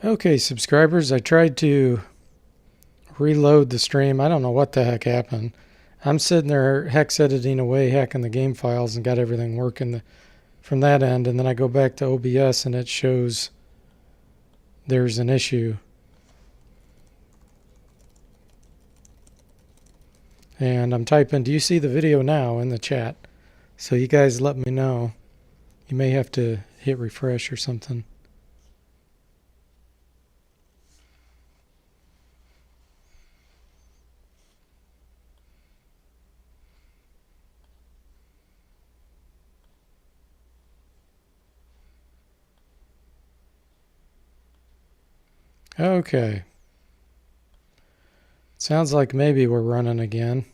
Okay, subscribers, I tried to reload the stream. I don't know what the heck happened. I'm sitting there hex editing away, hacking the game files, and got everything working from that end. And then I go back to OBS and it shows there's an issue. And I'm typing, do you see the video now in the chat? So you guys let me know. You may have to hit refresh or something. Okay. Sounds like maybe we're running again.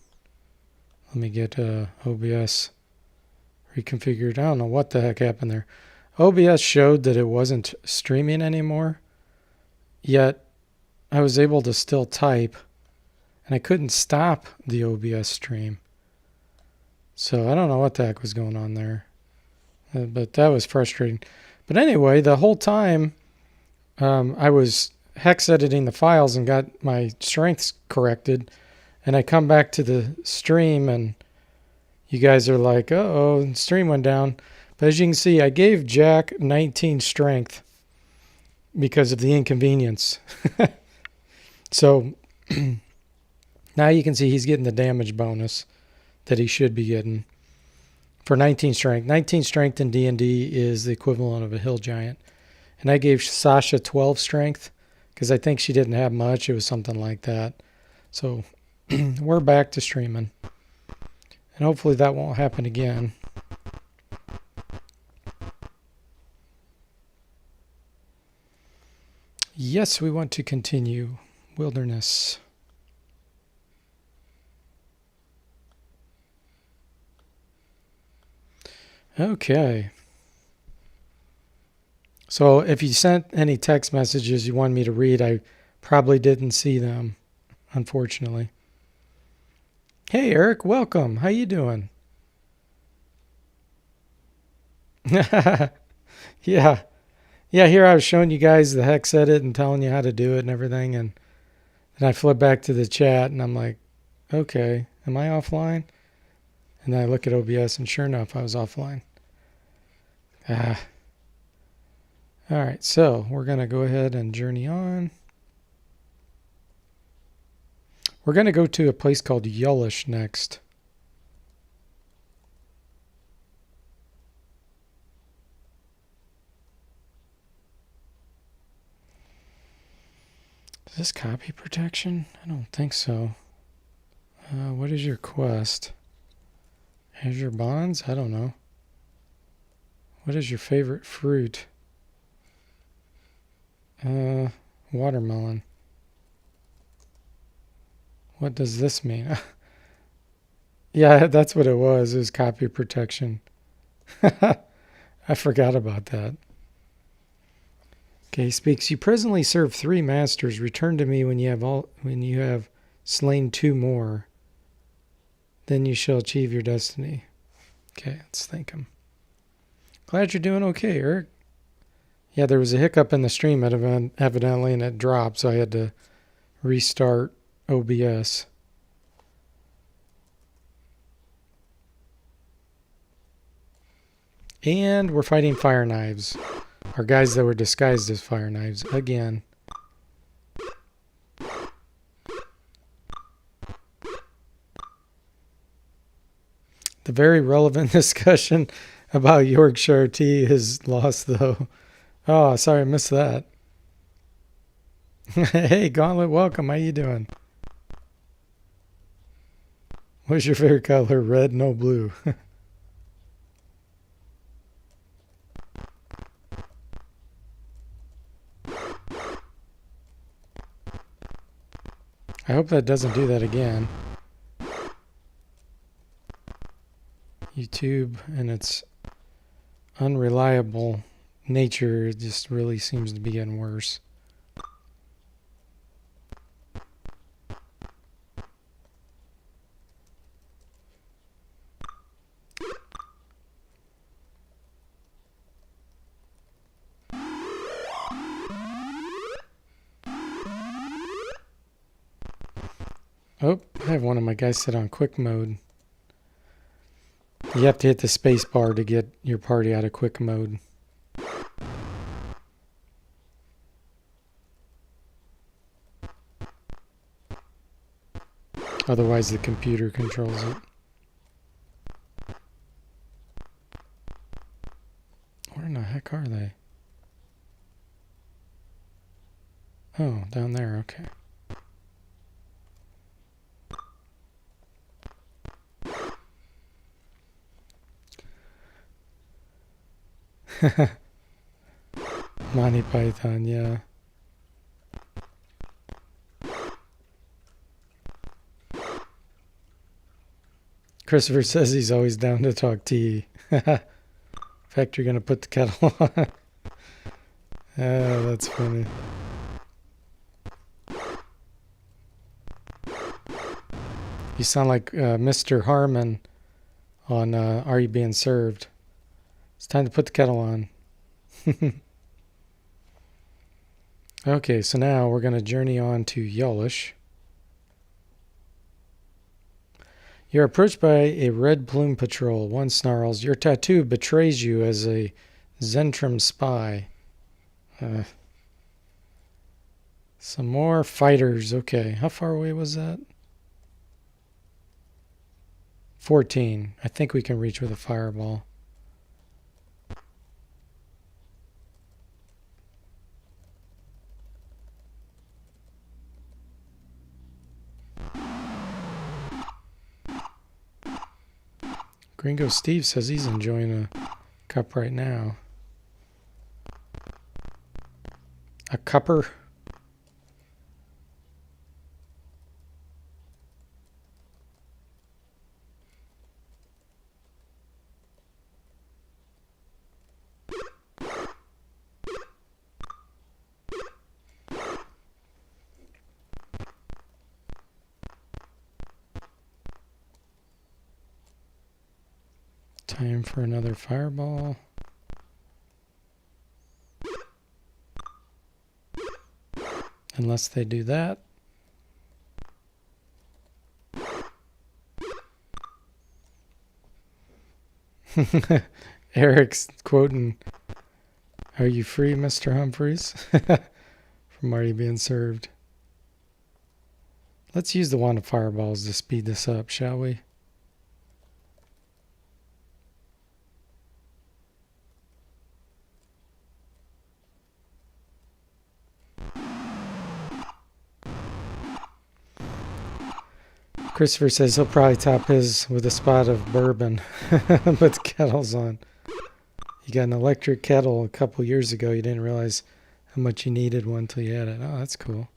Let me get OBS reconfigured. I don't know what the heck happened there. OBS showed that it wasn't streaming anymore, yet I was able to still type, and I couldn't stop the OBS stream. So I don't know what the heck was going on there, but that was frustrating. But anyway, the whole time I was hex editing the files and got my strengths corrected, and I come back to the stream and you guys are like, uh-oh, the stream went down. But as you can see, I gave Jack 19 strength because of the inconvenience. So now you can see he's getting the damage bonus that he should be getting for 19 strength. 19 strength in D&D is the equivalent of a hill giant. And I gave Sasha 12 strength because I think she didn't have much. It was something like that. So we're back to streaming. And hopefully that won't happen again. Yes, we want to continue. Wilderness. Okay. So if you sent any text messages you wanted me to read, I probably didn't see them, unfortunately. Hey, Eric, welcome. How you doing? Yeah. Yeah, here I was showing you guys the hex edit and telling you how to do it and everything. And then I flip back to the chat and I'm like, okay, am I offline? And then I look at OBS and sure enough, I was offline. All right, so we're going to go ahead and journey on. We're going to go to a place called Yullish next. Is this copy protection? I don't think so. What is your quest? Azure bonds? I don't know. What is your favorite fruit? Watermelon. What does this mean? Yeah, that's what it was. It was copy protection. I forgot about that. Okay, he speaks. You presently serve 3 masters. Return to me when you have slain 2 more. Then you shall achieve your destiny. Okay, let's thank him. Glad you're doing okay, Eric. Yeah, there was a hiccup in the stream evidently, and it dropped, so I had to restart OBS. And we're fighting fire knives. Our guys that were disguised as fire knives again. The very relevant discussion about Yorkshire tea is lost, though. Oh, sorry, I missed that. Hey, Gauntlet, welcome. How you doing? What's your favorite color? Red, no blue. I hope that doesn't do that again. YouTube and its unreliable nature just really seems to be getting worse. Oh, I have one of my guys set on quick mode. You have to hit the space bar to get your party out of quick mode. Otherwise the computer controls it. Where in the heck are they? Oh, down there, okay. Monty Python, yeah. Christopher says he's always down to talk tea. In fact, you're going to put the kettle on. That's funny. You sound like Mr. Harmon on Are You Being Served? It's time to put the kettle on. Okay, so now we're going to journey on to Yolish. You're approached by a red plume patrol. One snarls, "Your tattoo betrays you as a Zentrum spy." Some more fighters. Okay, how far away was that? 14. I think we can reach with a fireball. Gringo Steve says he's enjoying a cup right now. A cupper? Time for another fireball. Unless they do that. Eric's quoting, "Are you free, Mr. Humphreys?" From Are You Being Served. Let's use the wand of fireballs to speed this up, shall we? Christopher says he'll probably top his with a spot of bourbon. Put the kettles on. You got an electric kettle a couple years ago. You didn't realize how much you needed one until you had it. Oh, that's cool.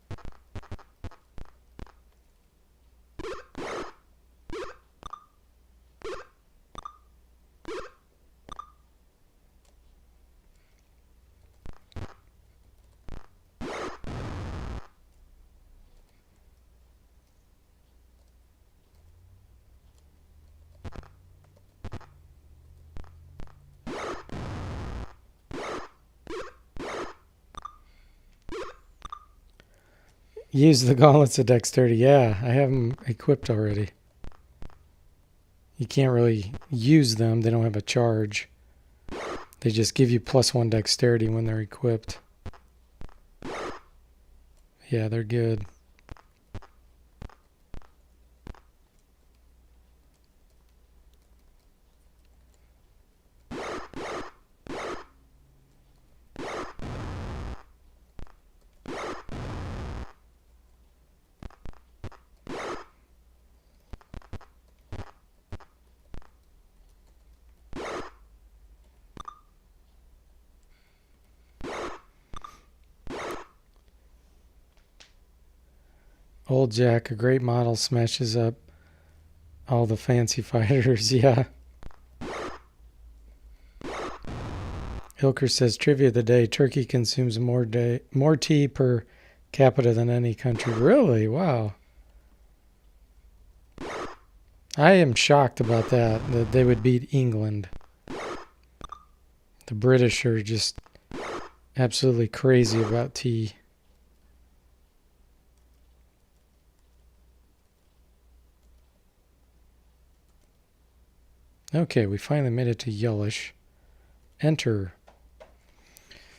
Use the gauntlets of dexterity. Yeah, I have them equipped already. You can't really use them. They don't have a charge. They just give you +1 dexterity when they're equipped. Yeah, they're good. Old Jack, a great model, smashes up all the fancy fighters. Yeah. Ilker says, trivia of the day, Turkey consumes more tea per capita than any country. Really? Wow. I am shocked about that they would beat England. The British are just absolutely crazy about tea. Okay, we finally made it to Yellish. Enter.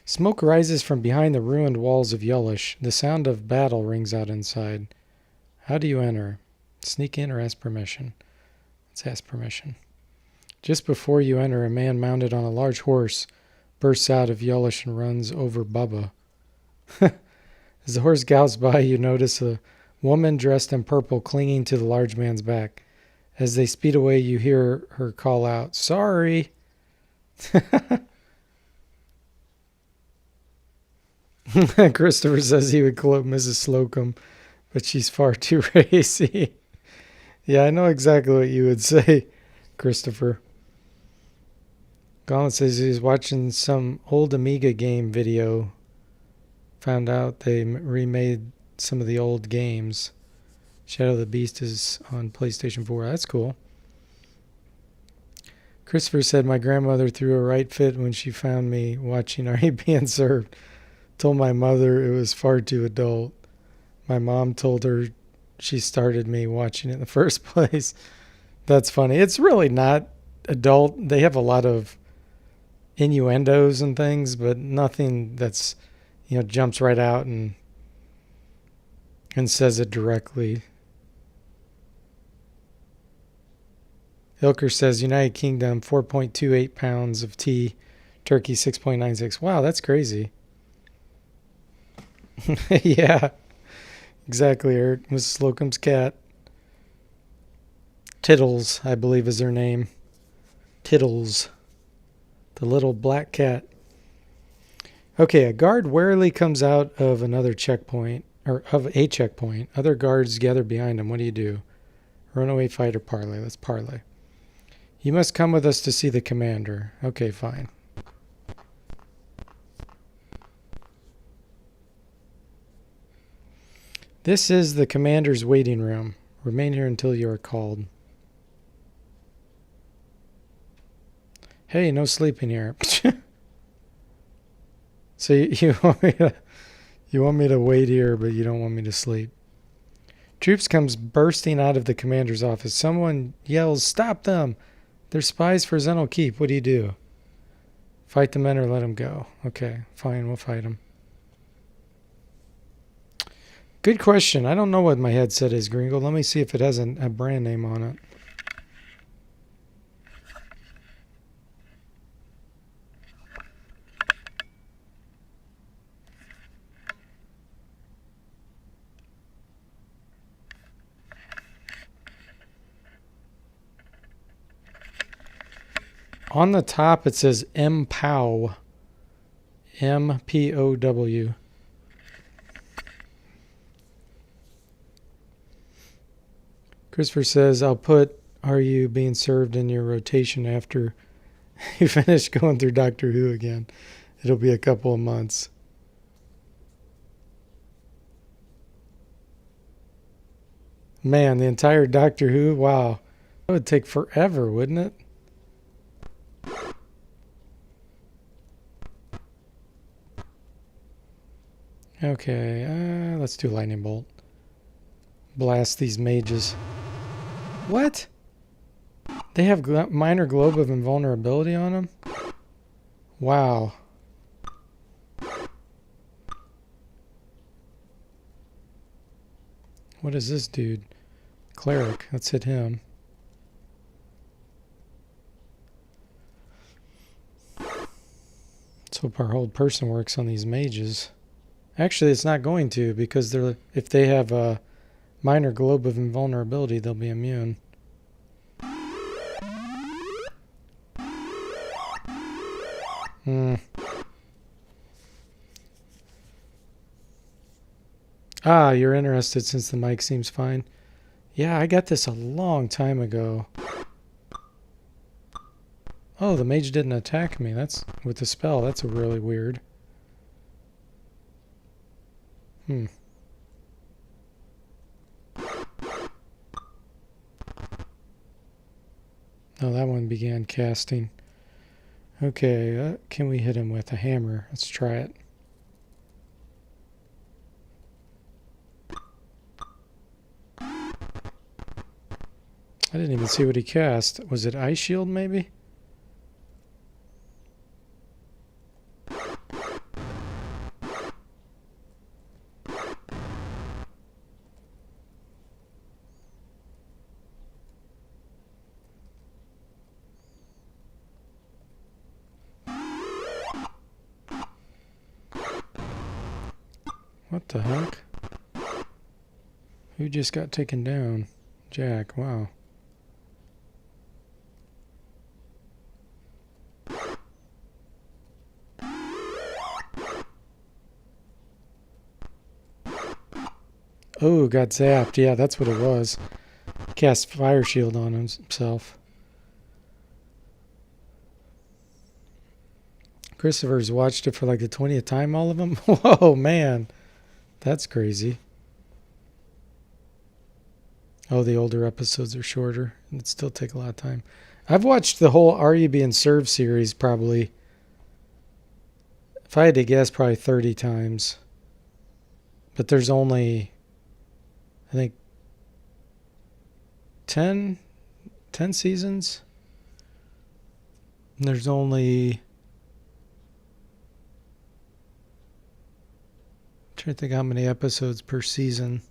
Smoke rises from behind the ruined walls of Yellish. The sound of battle rings out inside. How do you enter? Sneak in or ask permission? Let's ask permission. Just before you enter, a man mounted on a large horse bursts out of Yellish and runs over Bubba. As the horse gallops by, you notice a woman dressed in purple clinging to the large man's back. As they speed away, you hear her call out, "Sorry!" Christopher says he would quote Mrs. Slocum, but she's far too racy. Yeah, I know exactly what you would say, Christopher. Colin says he's watching some old Amiga game video. Found out they remade some of the old games. Shadow of the Beast is on PlayStation 4. That's cool. Christopher said my grandmother threw a right fit when she found me watching our being served. Told my mother it was far too adult. My mom told her she started me watching it in the first place. That's funny. It's really not adult. They have a lot of innuendos and things, but nothing that's, jumps right out and says it directly. Ilker says United Kingdom 4.28 pounds of tea, Turkey 6.96. Wow, that's crazy. Yeah, exactly, Eric. Mrs. Slocum's cat. Tittles, I believe is her name. Tittles. The little black cat. Okay, a guard warily comes out of another checkpoint, or of a checkpoint. Other guards gather behind him. What do you do? Runaway, fight, or parley? Let's parley. You must come with us to see the commander. Okay, fine. This is the commander's waiting room. Remain here until you are called. Hey, no sleeping here. So you want me to wait here, but you don't want me to sleep. Troops comes bursting out of the commander's office. Someone yells, "Stop them! They're spies for Zeno Keep." What do you do? Fight the men or let them go? Okay, fine, we'll fight them. Good question. I don't know what my headset is, Gringo. Let me see if it has a brand name on it. On the top, it says MPOW. MPOW. Christopher says, I'll put "Are you being served" in your rotation after you finish going through Doctor Who again. It'll be a couple of months. Man, the entire Doctor Who? Wow. That would take forever, wouldn't it? Okay, let's do Lightning Bolt. Blast these mages. What? They have minor globe of invulnerability on them? Wow. What is this dude? Cleric. Let's hit him. Let's hope our hold person works on these mages. Actually, it's not going to, because if they have a minor globe of invulnerability, they'll be immune. Ah, you're interested since the mic seems fine. Yeah, I got this a long time ago. Oh, the mage didn't attack me. That's with the spell. That's really weird. No, that one began casting. Okay, can we hit him with a hammer? Let's try it. I didn't even see what he cast. Was it Ice Shield, maybe? What the heck? Who just got taken down? Jack, wow. Oh, got zapped. Yeah, that's what it was. Cast Fire Shield on himself. Christopher's watched it for like the 20th time, all of them? Whoa, man. That's crazy. Oh, the older episodes are shorter. It'd still take a lot of time. I've watched the whole Are You Being Served series probably, if I had to guess, probably 30 times. But there's only, I think, 10 seasons. And there's only, I'm trying to think how many episodes per season.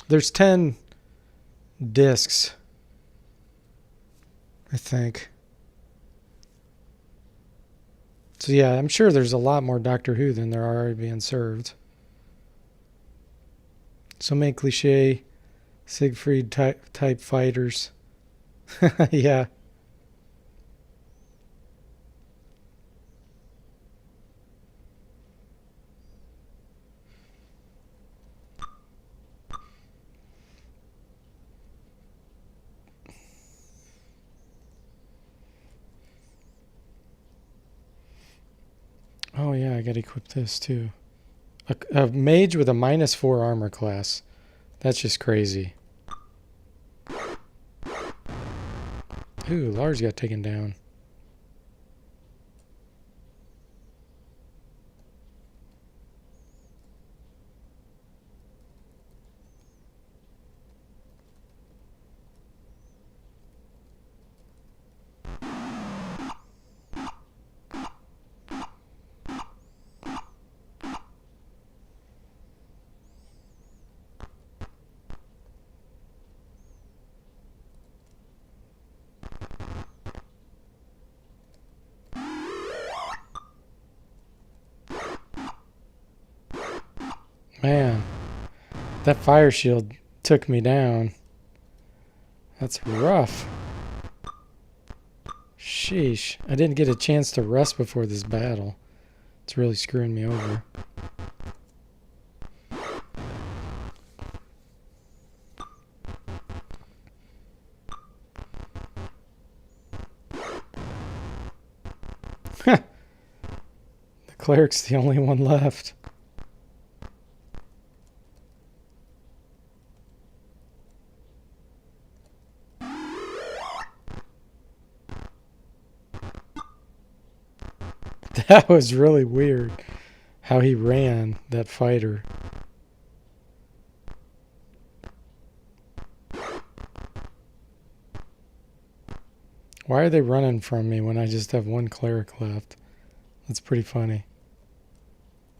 There's 10 discs, I think. So yeah, I'm sure there's a lot more Doctor Who than there are already being served. So many cliche Siegfried type fighters. Yeah. Oh yeah, I gotta equip this too. A mage with a -4 armor class. That's just crazy. Ooh, Lars got taken down. Man, that fire shield took me down. That's rough. Sheesh. I didn't get a chance to rest before this battle. It's really screwing me over. The cleric's the only one left. That was really weird how he ran, that fighter. Why are they running from me when I just have one cleric left? That's pretty funny.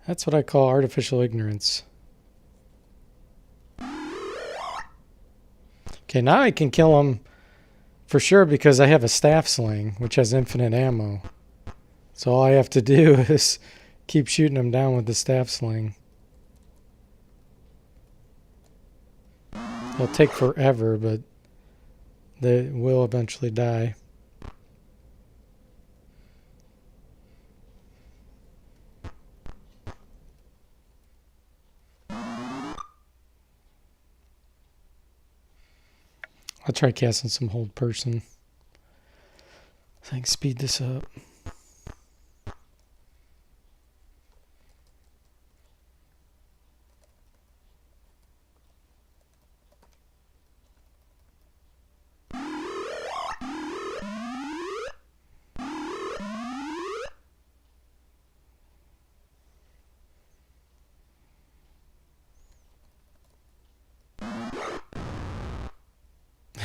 That's what I call artificial ignorance. Okay, now I can kill him for sure because I have a staff sling, which has infinite ammo. So all I have to do is keep shooting him down with the staff sling. It'll take forever, but they will eventually die. I'll try casting some hold person. I think speed this up.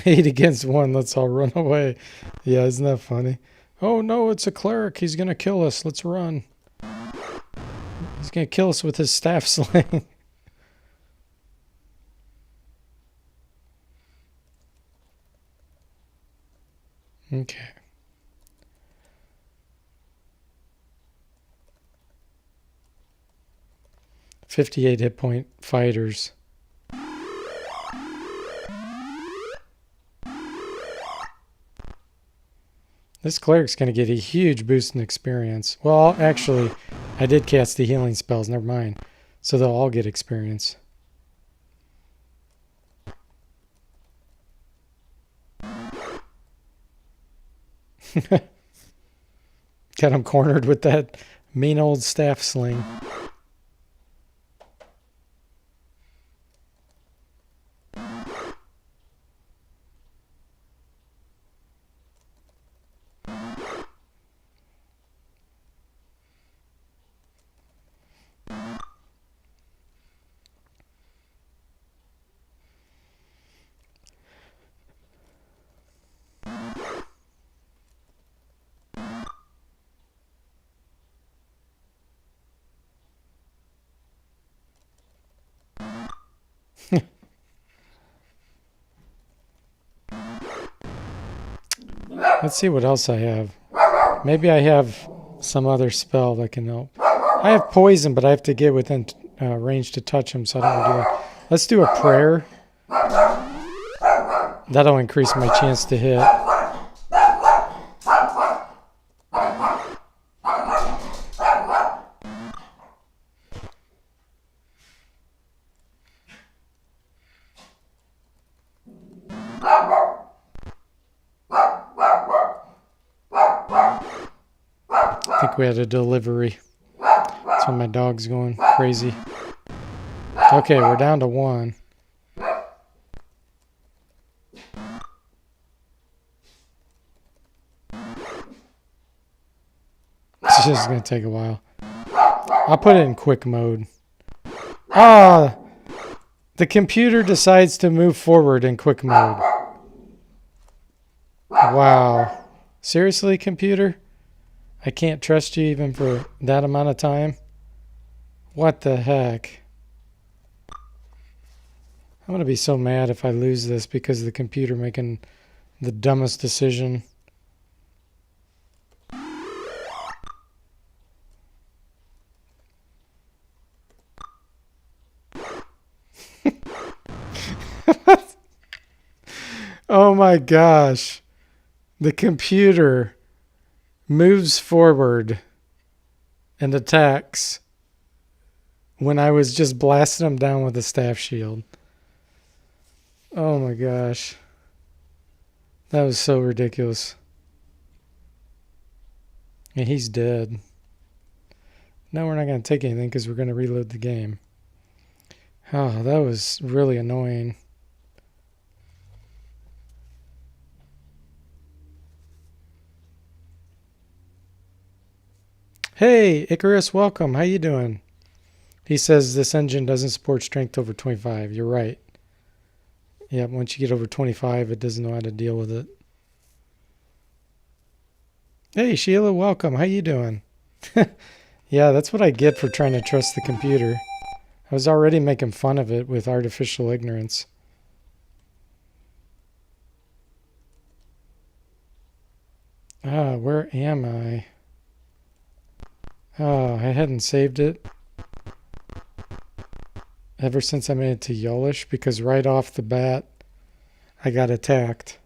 8 against 1. Let's all run away. Yeah, isn't that funny? Oh no, it's a cleric. He's going to kill us. Let's run. He's going to kill us with his staff sling. Okay. "58 hit point fighters." This cleric's going to get a huge boost in experience. Well, actually, I did cast the healing spells. Never mind. So they'll all get experience. Got him cornered with that mean old staff sling. Let's see what else I have. Maybe I have some other spell that can help. I have poison, but I have to get within range to touch him, so I don't want to do that. Let's do a prayer. That'll increase my chance to hit. I think we had a delivery. That's when my dog's going crazy. Okay, we're down to 1. This is going to take a while. I'll put it in quick mode. Ah! The computer decides to move forward in quick mode. Wow. Seriously, computer? I can't trust you even for that amount of time? What the heck? I'm going to be so mad if I lose this because of the computer making the dumbest decision. Oh my gosh. The computer moves forward and attacks when I was just blasting him down with a staff shield. Oh my gosh. That was so ridiculous. And he's dead. No, we're not going to take anything because we're going to reload the game. Oh, that was really annoying. Hey, Icarus, welcome. How you doing? He says this engine doesn't support strength over 25. You're right. Yeah, once you get over 25, it doesn't know how to deal with it. Hey, Sheila, welcome. How you doing? Yeah, that's what I get for trying to trust the computer. I was already making fun of it with artificial ignorance. Ah, where am I? Oh, I hadn't saved it ever since I made it to Yolish because right off the bat, I got attacked.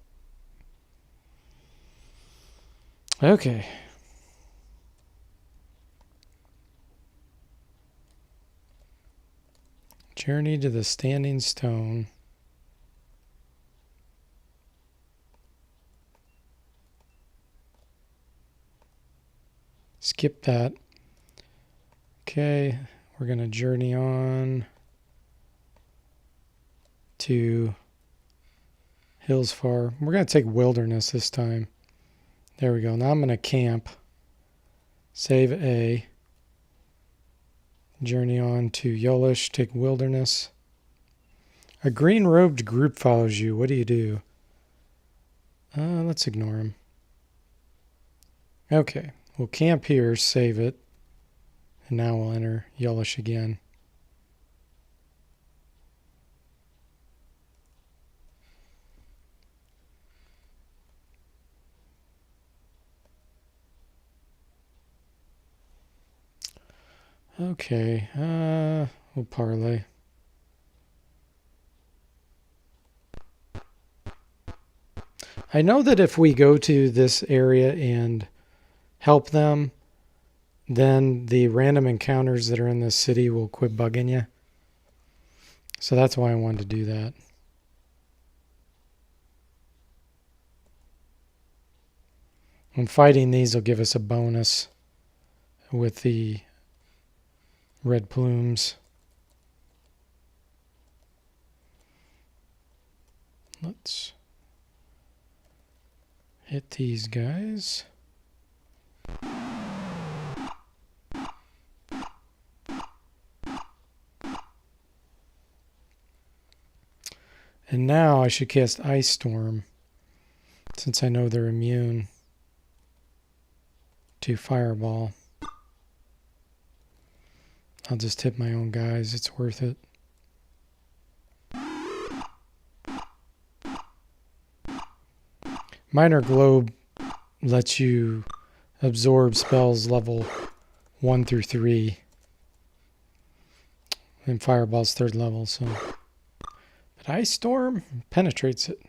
Okay. Journey to the Standing Stone. Skip that. Okay, we're going to journey on to Hills Far. We're going to take Wilderness this time. There we go. Now I'm going to camp. Save A. Journey on to Yolish. Take Wilderness. A green-robed group follows you. What do you do? Let's ignore him. Okay, we'll camp here, save it, and now we'll enter Yellish again. Okay, we'll parlay. I know that if we go to this area and help them, then the random encounters that are in this city will quit bugging you. So that's why I wanted to do that. And fighting these will give us a bonus with the red plumes. Let's hit these guys. And now I should cast Ice Storm, since I know they're immune to Fireball. I'll just hit my own guys. It's worth it. Minor Globe lets you absorb spells level 1 through 3. And Fireball's 3rd level, so. But Ice Storm penetrates it.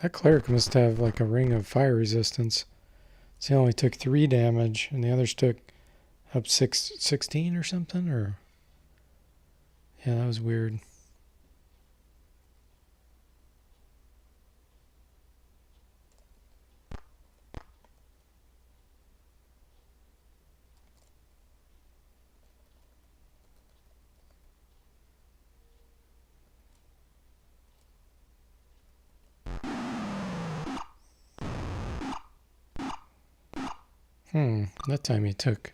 That cleric must have like a ring of fire resistance. So he only took 3 damage, and the others took up 16 or something, or... Yeah, that was weird. That time he took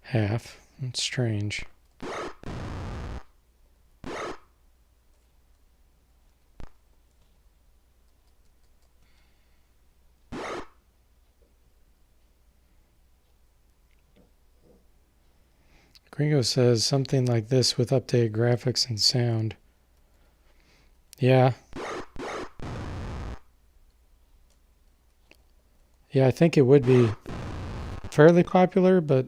half. That's strange. Gringo says something like this with updated graphics and sound. Yeah. Yeah, I think it would be fairly popular, but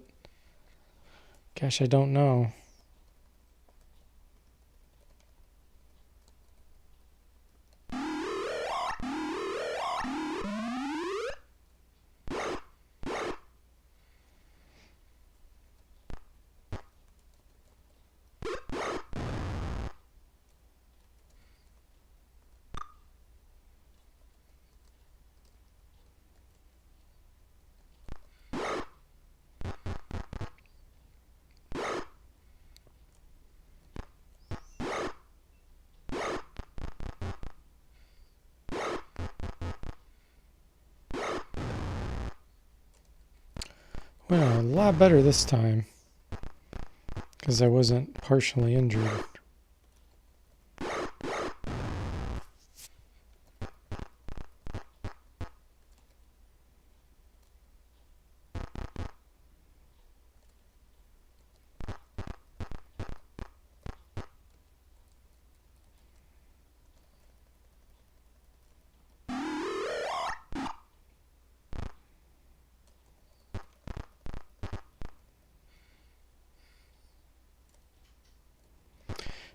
gosh, I don't know. Well, a lot better this time, because I wasn't partially injured.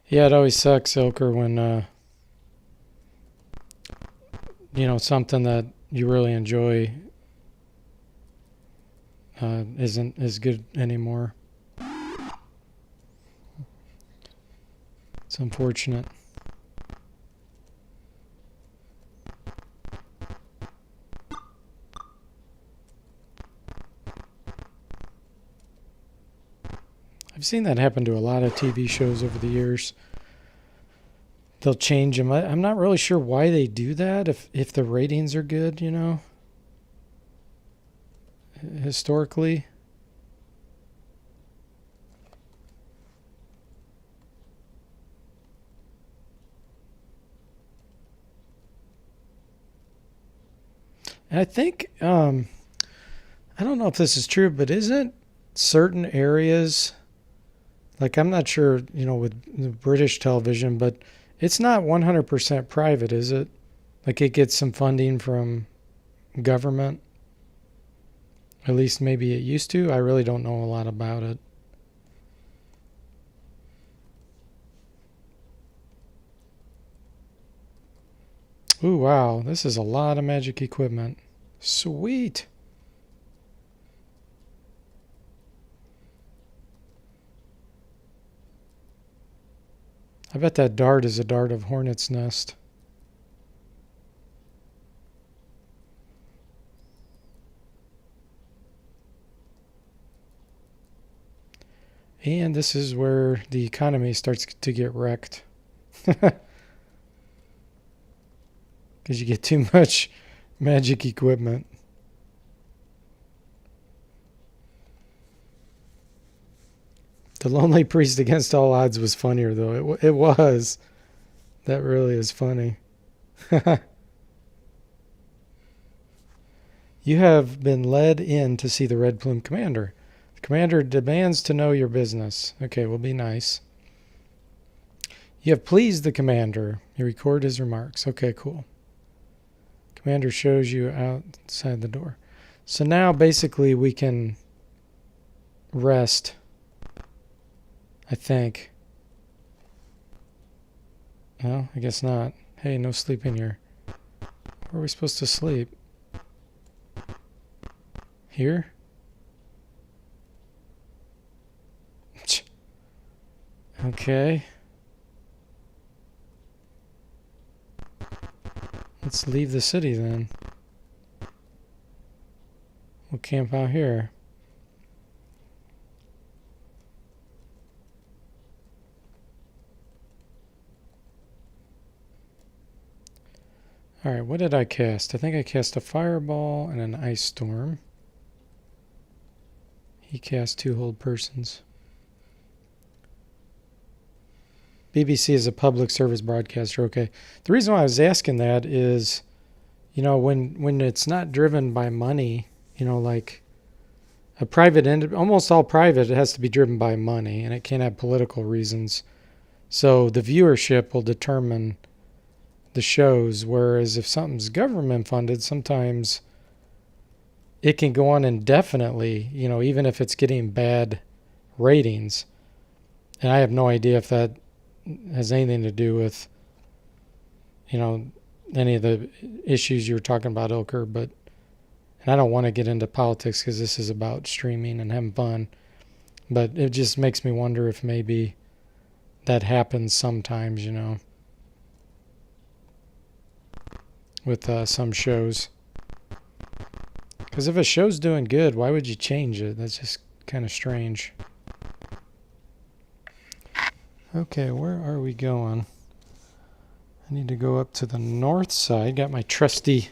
Yeah, it always sucks, Ilker, when something that you really enjoy isn't as good anymore. It's unfortunate. I've seen that happen to a lot of TV shows over the years. They'll change them. I'm not really sure why they do that. If the ratings are good, you know, historically. And I think I don't know if this is true, but isn't certain areas, like I'm not sure, you know, with the British television, but it's not 100% private, is it? Like it gets some funding from government. At least maybe it used to. I really don't know a lot about it. Ooh, wow. This is a lot of magic equipment. Sweet. I bet that dart is a dart of hornet's nest. And this is where the economy starts to get wrecked. Because you get too much magic equipment. The Lonely Priest Against All Odds was funnier, though. It was. That really is funny. You have been led in to see the Red Plume Commander. The commander demands to know your business. Okay, we'll be nice. You have pleased the commander. You record his remarks. Okay, cool. Commander shows you outside the door. So now basically we can rest, I think. No, I guess not. Hey, no sleeping here. Where are we supposed to sleep? Here? Okay. Let's leave the city then. We'll camp out here. Alright, what did I cast? I think I cast a fireball and an ice storm. He cast two hold persons. BBC is a public service broadcaster. Okay. The reason why I was asking that is, you know, when it's not driven by money, you know, like a private end, almost all private, it has to be driven by money, and it can't have political reasons. So the viewership will determine the shows, whereas if something's government funded, sometimes it can go on indefinitely, you know, even if it's getting bad ratings. And I have no idea if that has anything to do with, you know, any of the issues you were talking about, Ilker, but and I don't want to get into politics because this is about streaming and having fun, but it just makes me wonder if maybe that happens sometimes, you know, with some shows. Because if a show's doing good, why would you change it? That's just kind of strange. Okay, where are we going? I need to go up to the north side. Got my trusty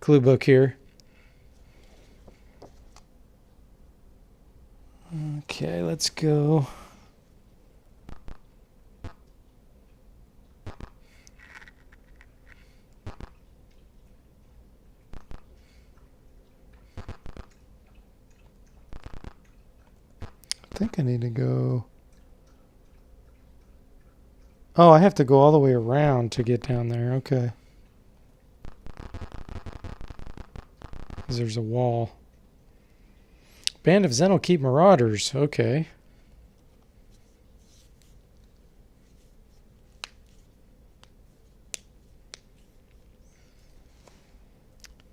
clue book here. Okay, let's go. I think I need to go. Oh, I have to go all the way around to get down there. Okay. Because there's a wall. Band of Zen'll-Keep Marauders. Okay.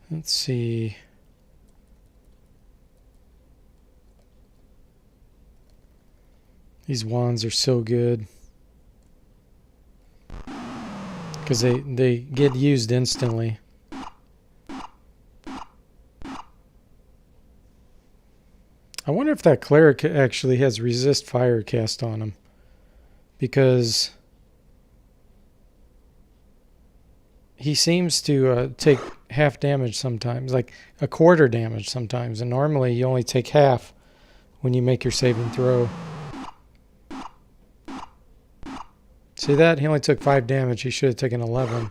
Let's see. These wands are so good. Because they get used instantly. I wonder if that cleric actually has resist fire cast on him. Because he seems to take half damage sometimes, like a quarter damage sometimes. And normally you only take half when you make your saving throw. See that? He only took 5 damage. He should have taken 11.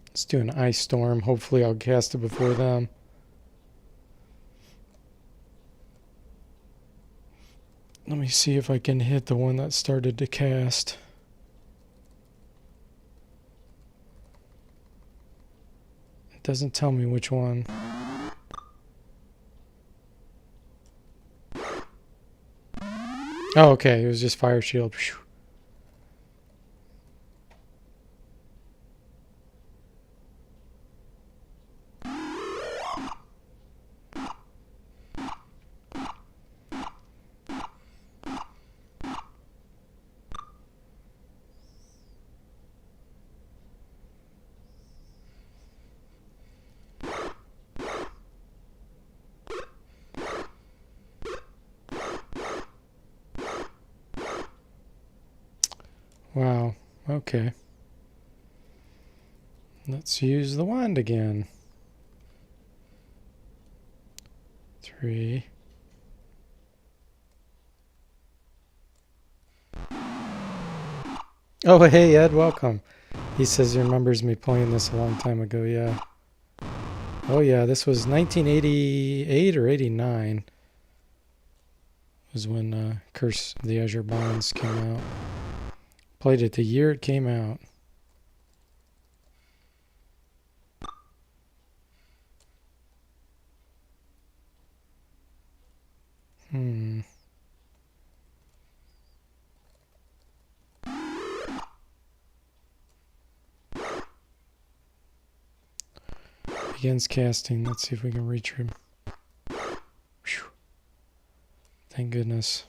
Let's do an ice storm. Hopefully I'll cast it before them. Let me see if I can hit the one that started to cast. It doesn't tell me which one. Oh, okay. It was just fire shield. Whew. Wow. Okay. Let's use the wand again. 3. Oh, hey, Ed, welcome. He says he remembers me playing this a long time ago, yeah. Oh, yeah, this was 1988 or 89 was when Curse of the Azure Bonds came out. Played it the year it came out. Begins casting. Let's see if we can reach him. Whew. Thank goodness.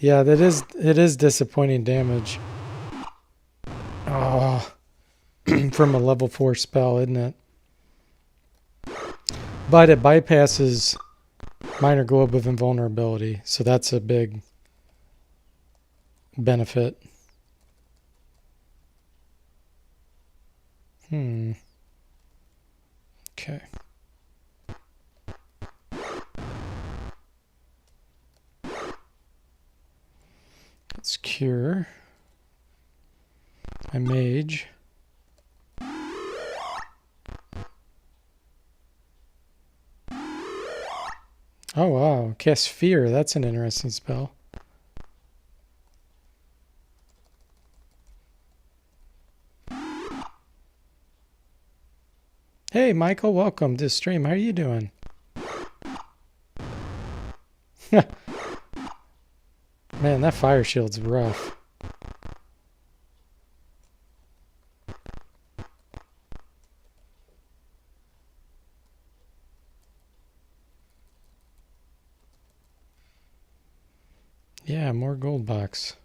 Yeah, it is disappointing damage. Oh, from a level 4 spell, isn't it? But it bypasses Minor Globe of Invulnerability, so that's a big benefit. Okay. Let's cure my mage. Oh wow, cast Fear. That's an interesting spell. Hey Michael, welcome to the stream. How are you doing? Man, that fire shield's rough. Yeah, more gold box.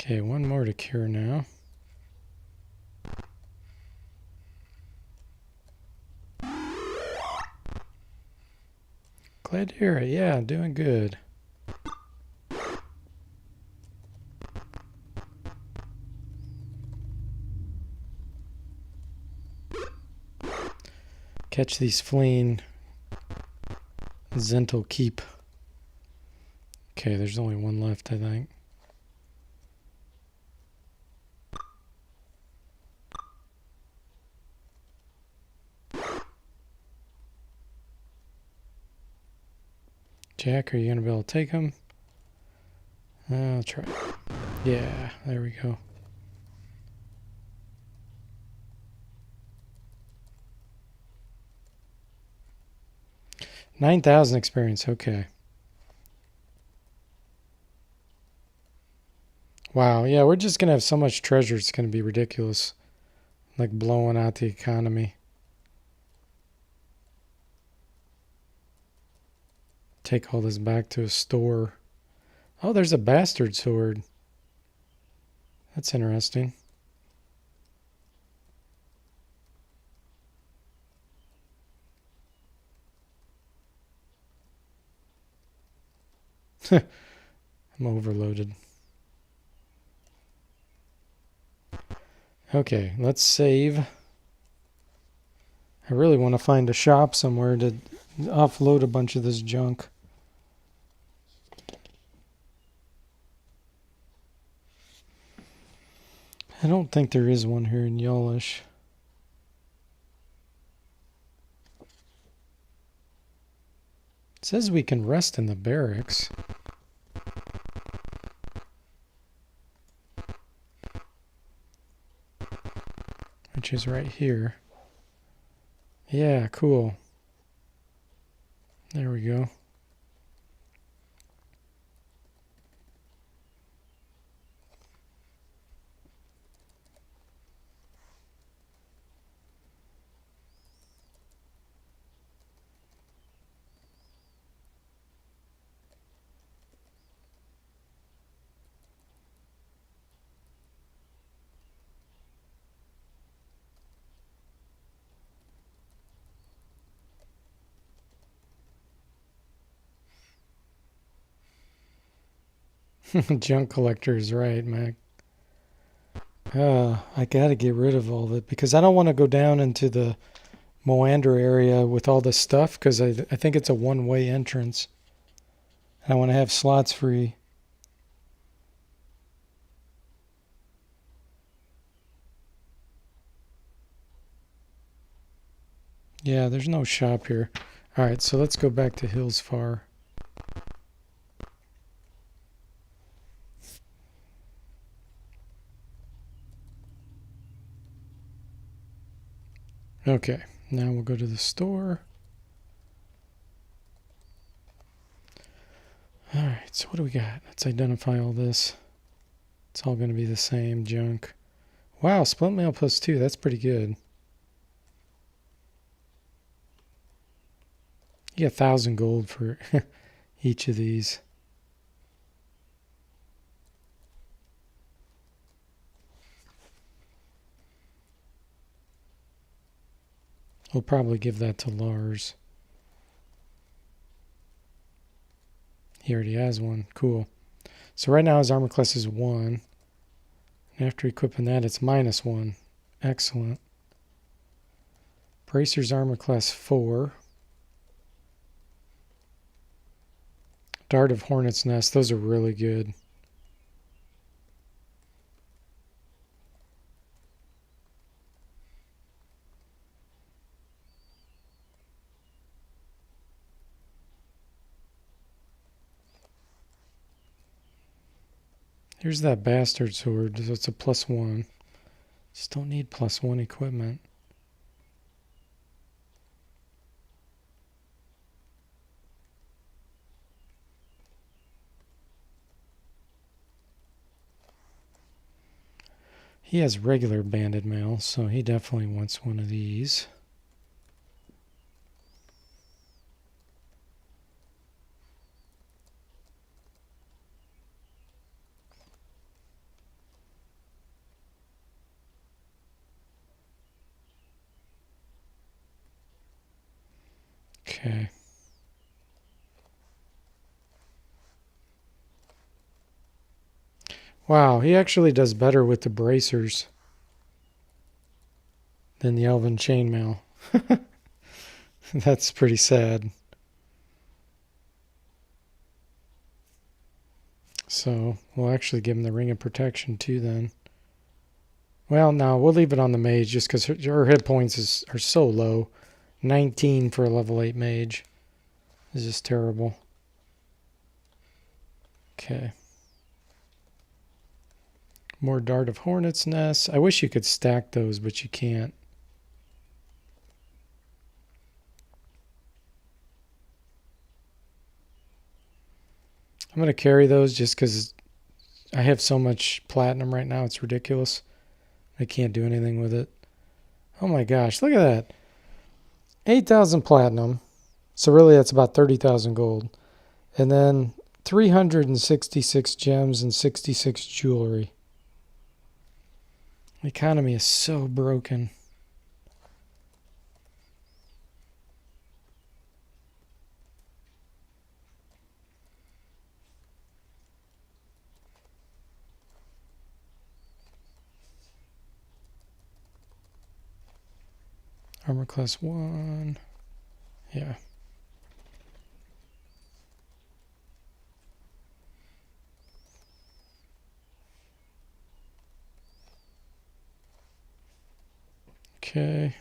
Okay, one more to cure now. Glad to hear it. Yeah, doing good. Catch these fleeing Zental Keep. Okay, there's only one left, I think. Jack, are you going to be able to take him? I'll try. Yeah, there we go. $9,000 experience, okay. Wow, yeah, we're just going to have so much treasure, it's going to be ridiculous. Like blowing out the economy. take all this back to a store. Oh, there's a bastard sword. That's interesting. I'm overloaded. Okay, let's save. I really want to find a shop somewhere to offload a bunch of this junk. I don't think there is one here in Yolish. It says we can rest in the barracks. Which is right here. Yeah, cool. There we go. Junk collector is right, Mac. I gotta get rid of all of it because I don't want to go down into the Moander area with all this stuff because I think it's a one-way entrance. And I want to have slots free. Yeah, there's no shop here. Alright, so let's go back to Hills Far. Okay, now we'll go to the store. Alright, so what do we got? Let's identify all this. It's all going to be the same junk. Wow, split mail +2. That's pretty good. You get 1,000 gold for each of these. We'll probably give that to Lars. He already has one. Cool. So right now his armor class is 1. And after equipping that, it's -1. Excellent. Bracer's armor class 4. Dart of Hornet's Nest. Those are really good. Here's that bastard sword. So it's a +1. Just don't need +1 equipment. He has regular banded mail, so he definitely wants one of these. Okay. Wow, he actually does better with the bracers than the Elven chainmail. That's pretty sad. So we'll actually give him the Ring of Protection too then. Well, no, we'll leave it on the mage just because her hit points are so low. 19 for a level 8 mage. This is just terrible. Okay. More Dart of Hornet's Nest. I wish you could stack those, but you can't. I'm going to carry those just because I have so much platinum right now. It's ridiculous. I can't do anything with it. Oh my gosh, look at that. 8,000 platinum. So really that's about 30,000 gold. And then 366 gems and 66 jewelry. The economy is so broken. Armor class 1. Yeah. Okay.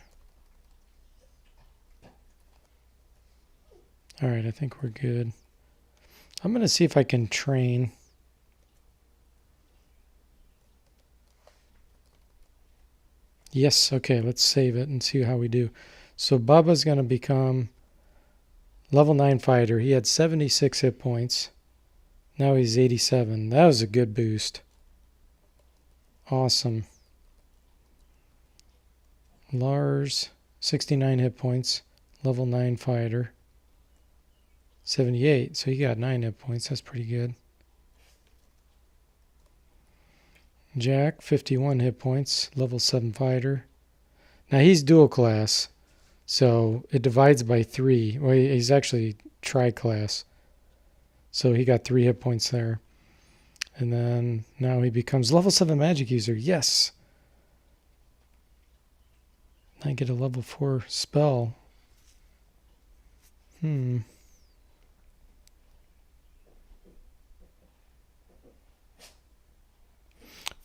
All right, I think we're good. I'm going to see if I can train. Yes, okay, let's save it and see how we do. So Bubba's going to become level 9 fighter. He had 76 hit points. Now he's 87. That was a good boost. Awesome. Lars, 69 hit points. Level 9 fighter. 78. So he got 9 hit points. That's pretty good. Jack, 51 hit points. Level 7 fighter. Now he's dual class. So it divides by 3. Well, he's actually tri-class. So he got 3 hit points there. And then now he becomes level 7 magic user. Yes! I get a level 4 spell.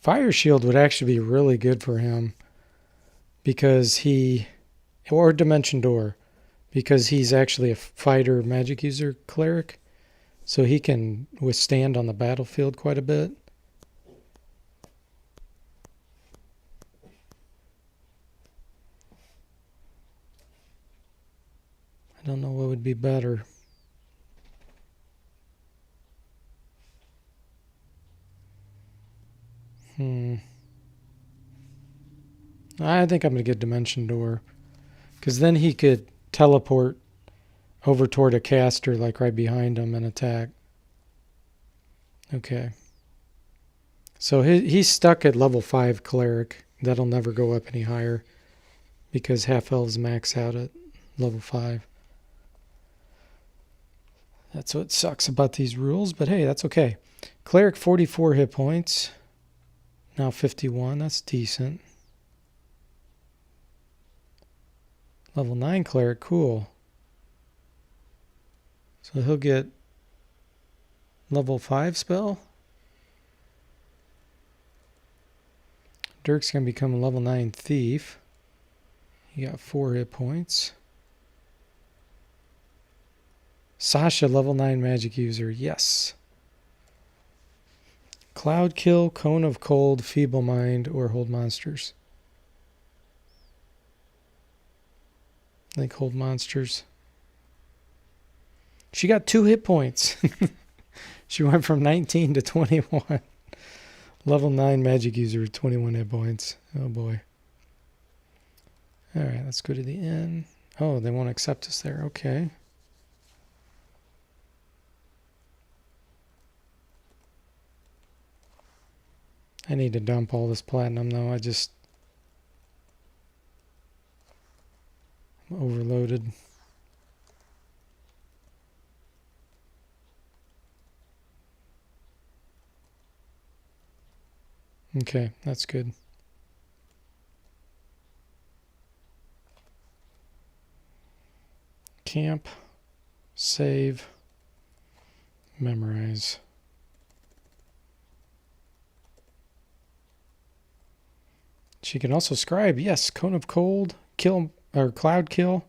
Fire Shield would actually be really good for him. Because he... Or Dimension Door. Because he's actually a fighter magic user cleric. So he can withstand on the battlefield quite a bit. I don't know what would be better. I think I'm going to get Dimension Door. Because then he could teleport over toward a caster like right behind him and attack. Okay. So he's stuck at level 5 cleric. That'll never go up any higher. Because half-elves max out at level 5. That's what sucks about these rules, but hey, that's okay. Cleric 44 hit points. Now 51, that's decent. Level 9 cleric, cool. So he'll get level 5 spell. Dirk's going to become a level 9 thief. He got 4 hit points. Sasha, level 9 magic user. Yes. Cloud kill, cone of cold, feeble mind, or hold monsters. I think hold monsters. She got 2 hit points. She went from 19 to 21. Level 9 magic user, 21 hit points. Oh boy. Alright, let's go to the inn. Oh, they won't accept us there. Okay. I need to dump all this platinum though. I'm overloaded. Okay, that's good. Camp, save, memorize. She can also scribe. Yes, cone of cold, kill, or cloud kill.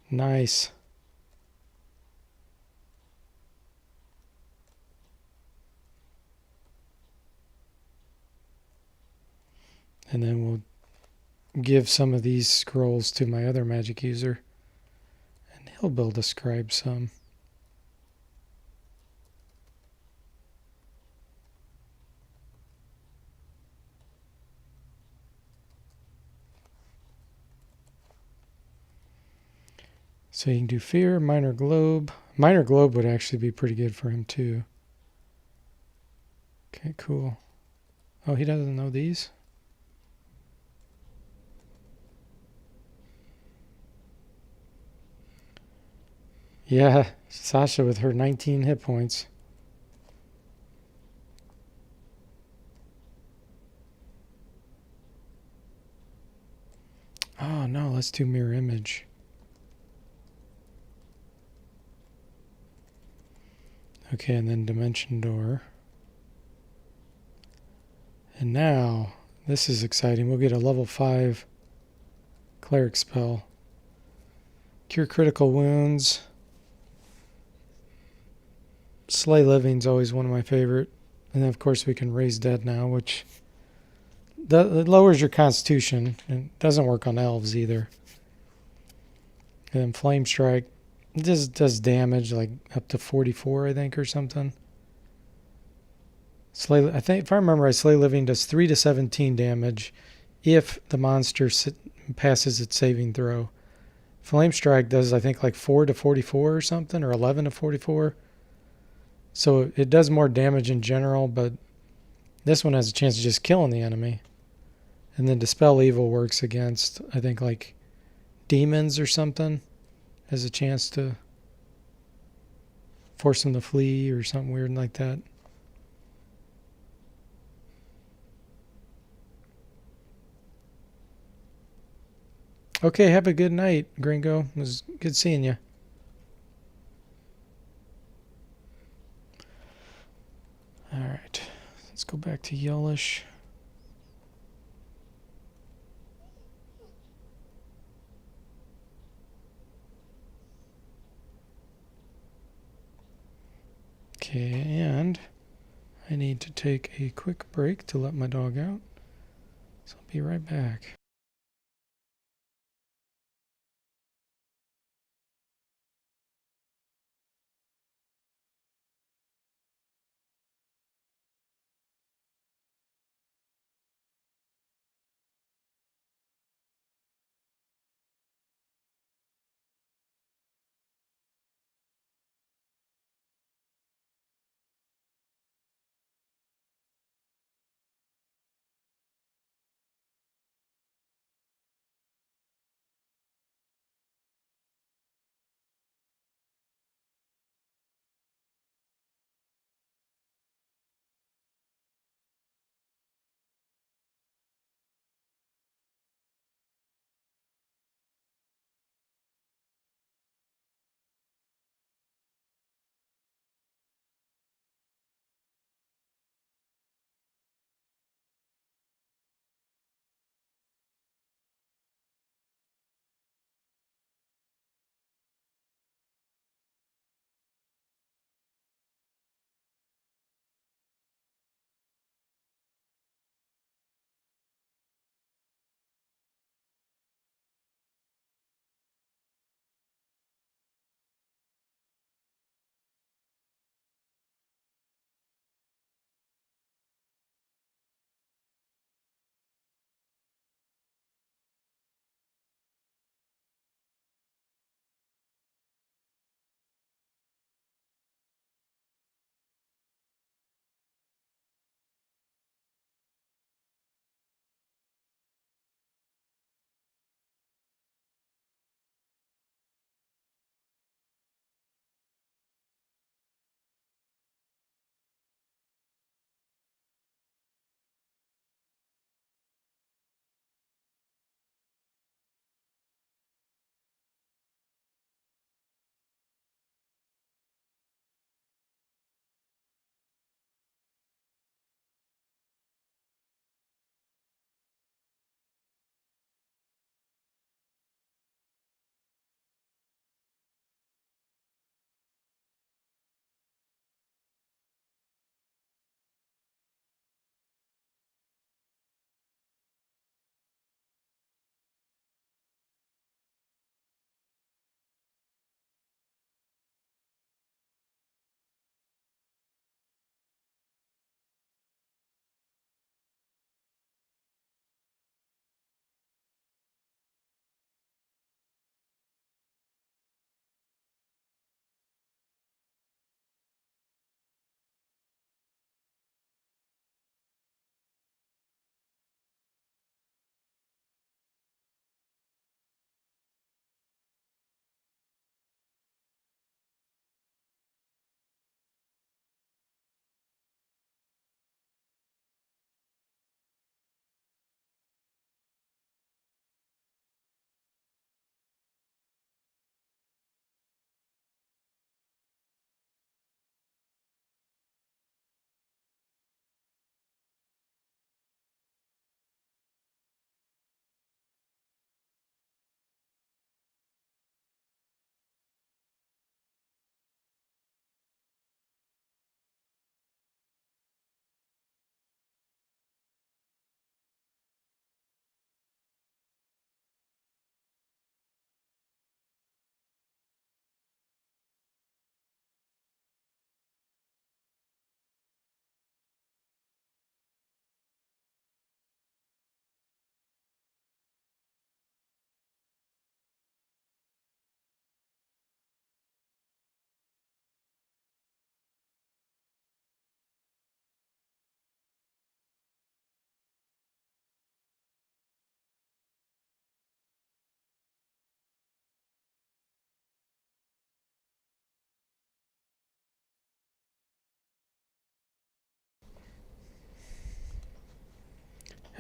Nice. And then we'll give some of these scrolls to my other magic user. And he'll build a scribe some. So you can do fear, minor globe, Minor Globe would actually be pretty good for him too. Okay, cool. Oh, he doesn't know these? Yeah, Sasha with her 19 hit points. Oh no, let's do mirror image. Okay, and then dimension door. And now, this is exciting. We'll get a level 5 cleric spell. Cure critical wounds. Slay living's always one of my favorite. And then of course we can raise dead now, which it lowers your constitution and doesn't work on elves either. And then flame strike. This does damage like up to 44, I think, or something. I think if I remember right, Slay Living does 3 to 17 damage if the monster passes its saving throw. Flame Strike does, I think, like 4 to 44 or something, or 11 to 44. So it does more damage in general, but this one has a chance of just killing the enemy. And then Dispel Evil works against, I think, like demons or something. Has a chance to force them to flee or something weird like that. Okay, have a good night, Gringo. It was good seeing you. All right, let's go back to Yellish. Okay, and I need to take a quick break to let my dog out. So I'll be right back.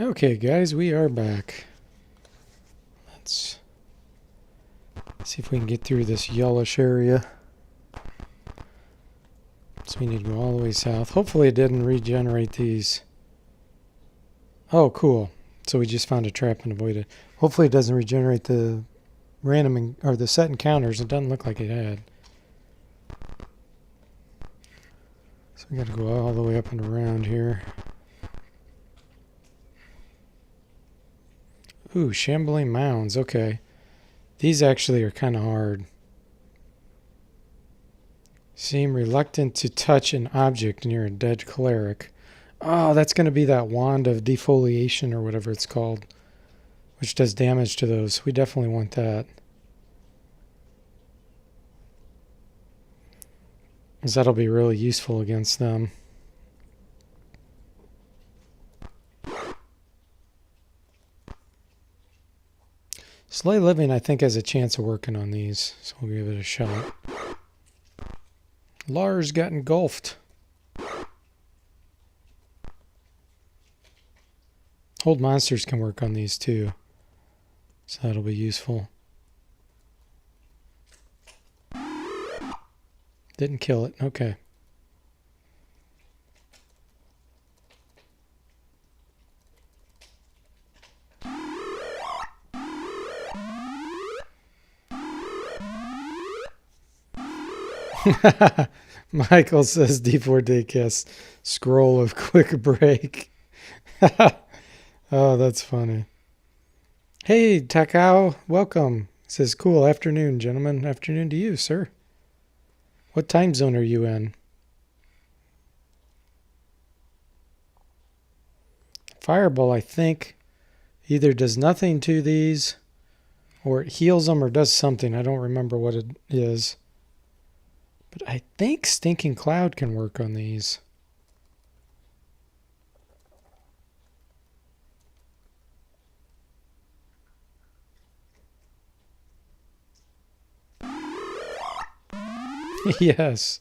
Okay, guys, we are back. Let's see if we can get through this yellowish area. So we need to go all the way south. Hopefully it didn't regenerate these. Oh, cool. So we just found a trap and avoided it. Hopefully it doesn't regenerate the random or the set encounters. It doesn't look like it had. So we got to go all the way up and around here. Ooh, shambling mounds. Okay. These actually are kind of hard. Seem reluctant to touch an object near a dead cleric. Oh, that's going to be that wand of defoliation or whatever it's called, which does damage to those. We definitely want that. Because that'll be really useful against them. Slay Living, I think, has a chance of working on these, so we'll give it a shot. Lars got engulfed. Hold monsters can work on these too, so that'll be useful. Didn't kill it. Okay. Michael says D4 Daycast scroll of quick break. Oh, that's funny. Hey, Takao, welcome. Says cool afternoon, gentlemen. Afternoon to you, sir. What time zone are you in? Fireball, I think, either does nothing to these or it heals them or does something. I don't remember what it is. But I think Stinking Cloud can work on these. Yes.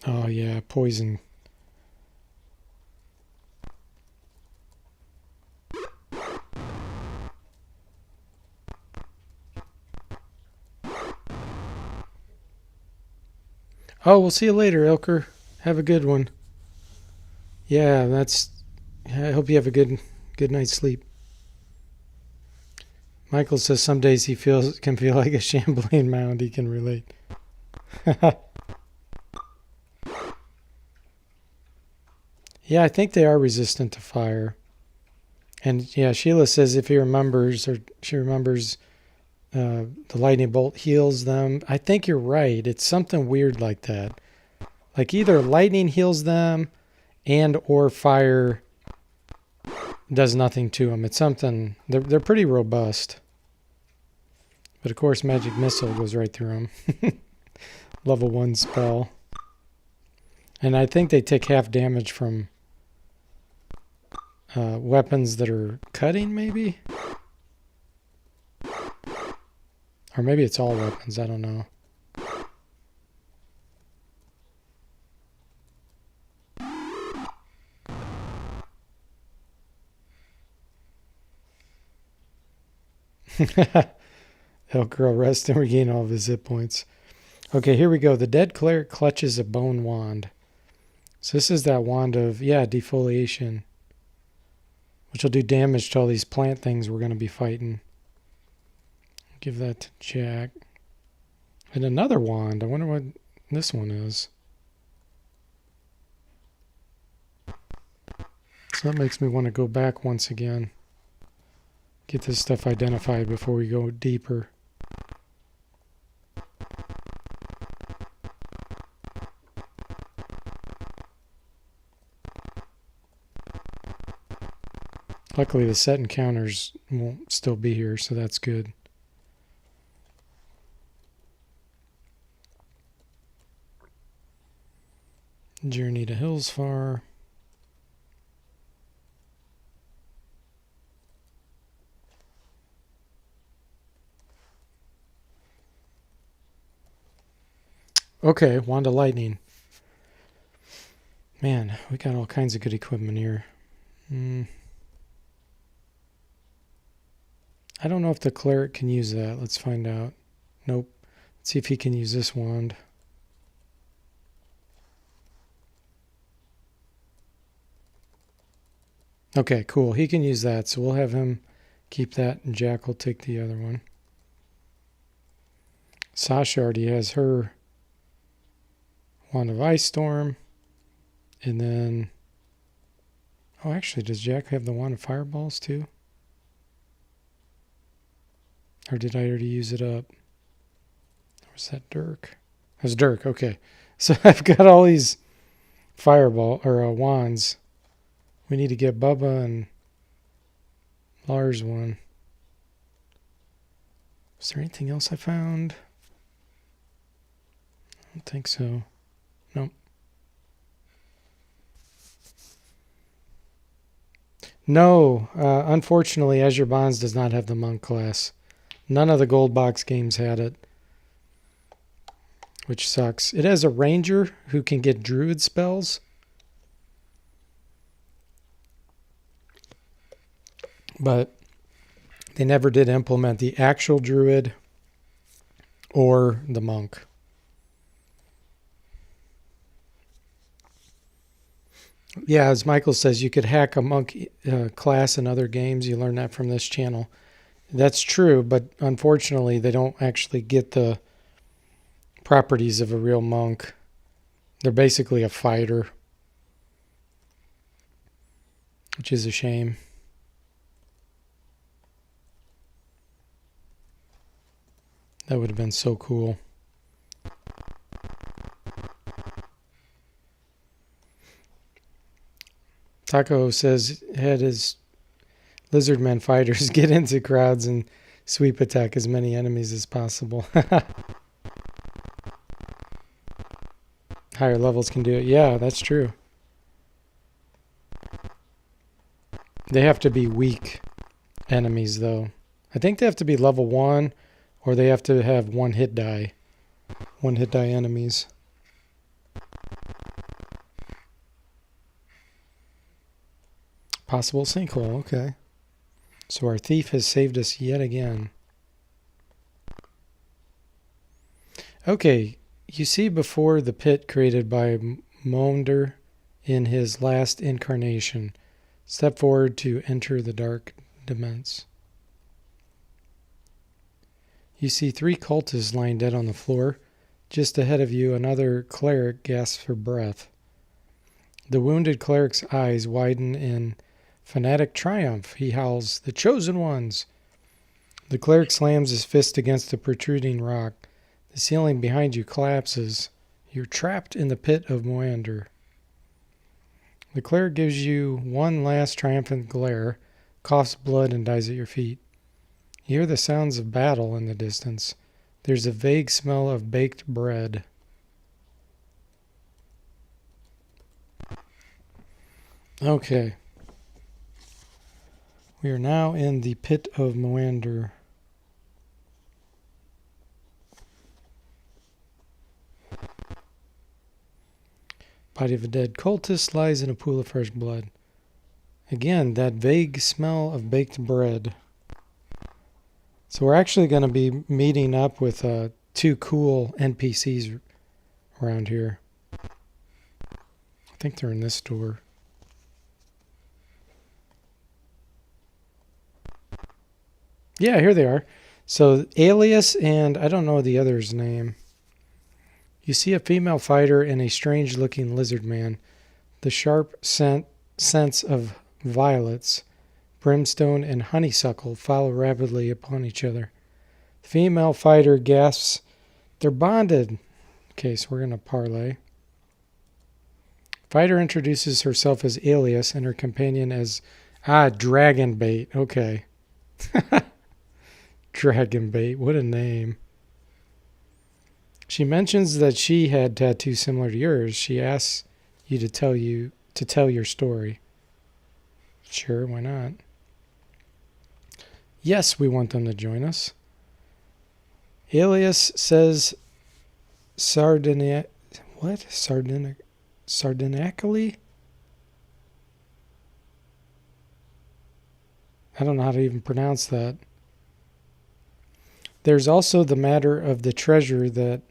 Oh, yeah, poison. Oh, we'll see you later, Ilker. Have a good one. Yeah, I hope you have a good night's sleep. Michael says some days he can feel like a shambling mound. He can relate. Yeah, I think they are resistant to fire. And yeah, Sheila says if he remembers, or she remembers, the lightning bolt heals them. I think you're right. It's something weird like that. Like either lightning heals them and or fire does nothing to them. It's something, they're pretty robust. But of course, magic missile goes right through them. Level 1 spell. And I think they take half damage from weapons that are cutting, maybe? Or maybe it's all weapons, I don't know. Elk Girl rest and regain all of his hit points. Okay, here we go. The dead cleric clutches a bone wand. So this is that wand of, defoliation. Which will do damage to all these plant things we're going to be fighting. Give that to Jack. And another wand. I wonder what this one is. So that makes me want to go back once again. Get this stuff identified before we go deeper. Luckily the set encounters won't still be here, so that's good. Journey to Hillsfar. Okay, Wand of Lightning. Man, we got all kinds of good equipment here. I don't know if the cleric can use that. Let's find out. Nope. Let's see if he can use this wand. Okay, cool. He can use that, so we'll have him keep that, and Jack will take the other one. Sasha already has her Wand of Ice Storm. And then... Oh, actually, does Jack have the Wand of Fireballs, too? Or did I already use it up? Or was that Dirk? That was Dirk, okay. So I've got all these fireball or wands. We need to get Bubba and Lars one. Was there anything else I found? I don't think so. Nope. No, unfortunately, Azure Bonds does not have the monk class. None of the gold box games had it, which sucks. It has a ranger who can get druid spells, but they never did implement the actual druid or the monk. Yeah, as Michael says, you could hack a monk class in other games. You learn that from this channel. That's true, but unfortunately, they don't actually get the properties of a real monk. They're basically a fighter, which is a shame. That would have been so cool. Taco says had his lizardmen fighters get into crowds and sweep attack as many enemies as possible. Higher levels can do it. Yeah, that's true. They have to be weak enemies, though. I think they have to be level 1, or they have to have one hit die. One hit die enemies. Possible sinkhole, okay. So our thief has saved us yet again. Okay, you see before the pit created by Monder in his last incarnation. Step forward to enter the dark dements. You see 3 cultists lying dead on the floor. Just ahead of you, another cleric gasps for breath. The wounded cleric's eyes widen in fanatic triumph. He howls, "The chosen ones!" The cleric slams his fist against a protruding rock. The ceiling behind you collapses. You're trapped in the pit of Moander. The cleric gives you one last triumphant glare, coughs blood, and dies at your feet. You hear the sounds of battle in the distance. There's a vague smell of baked bread. Okay. We are now in the pit of Moander. Body of a dead cultist lies in a pool of fresh blood. Again, that vague smell of baked bread. So we're actually going to be meeting up with 2 cool NPCs around here. I think they're in this door. Yeah, here they are. So Alias and I don't know the other's name. You see a female fighter and a strange-looking lizard man. The sharp scents of violets, brimstone, and honeysuckle follow rapidly upon each other. The female fighter gasps, "They're bonded." Okay, so we're going to parlay. Fighter introduces herself as Alias and her companion as, Dragon Bait. Okay. Dragon Bait, what a name. She mentions that she had tattoos similar to yours. She asks you to tell your story. Sure, why not? Yes, we want them to join us. Alias says Sardinacally? I don't know how to even pronounce that. There's also the matter of the treasure that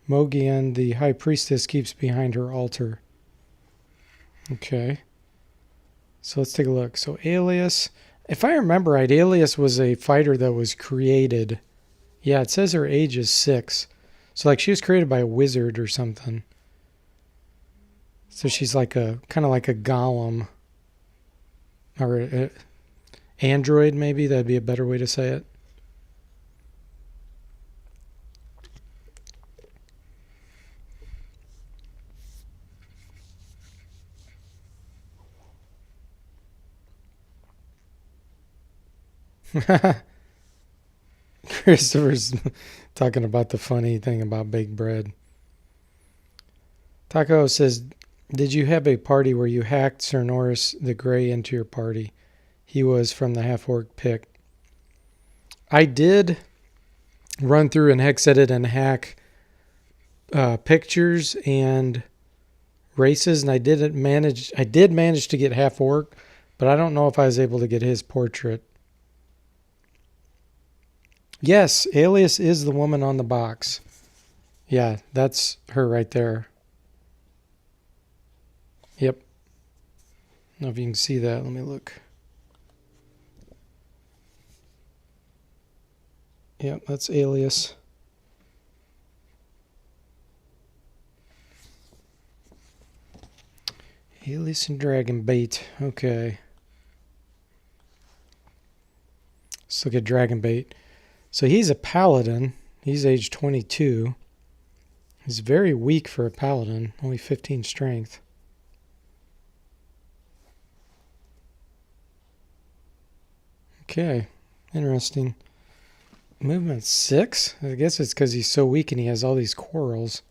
Mogian, the high priestess, keeps behind her altar. Okay. So let's take a look. So Alias, if I remember right, Alias was a fighter that was created. Yeah, it says her age is 6. So like she was created by a wizard or something. So she's like a kind of like a golem or a android, maybe that'd be a better way to say it. Christopher's talking about the funny thing about baked bread. Taco says, did you have a party where you hacked Sir Norris the Grey into your party? He was from the half-orc pick. I did run through and hex edit and hack pictures and races, and I did manage to get half-orc, but I don't know if I was able to get his portrait. Yes, Alias is the woman on the box. Yeah, that's her right there. Yep. I don't know if you can see that. Let me look. Yep, that's Alias. Alias and Dragon Bait. Okay. Let's look at Dragon Bait. So he's a paladin. He's age 22. He's very weak for a paladin. Only 15 strength. Okay. Interesting. Movement 6? I guess it's because he's so weak and he has all these quarrels.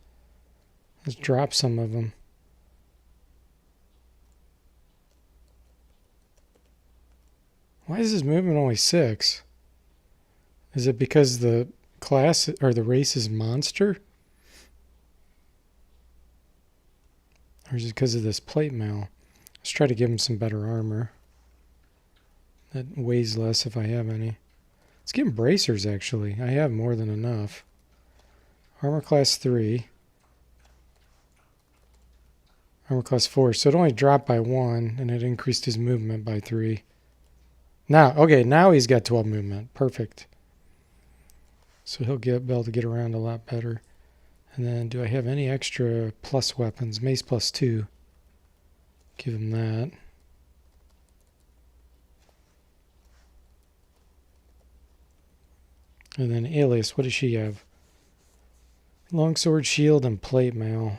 Let's drop some of them. Why is his movement only 6? Is it because the class or the race is monster? Or is it because of this plate mail? Let's try to give him some better armor. That weighs less if I have any. Let's give him bracers, actually. I have more than enough. Armor class 3. Armor class 4. So it only dropped by 1, and it increased his movement by 3. Now, okay, now he's got 12 movement. Perfect. So he'll be able to get around a lot better. And then do I have any extra plus weapons? Mace plus 2. Give him that. And then Alias, what does she have? Longsword, shield, and plate mail.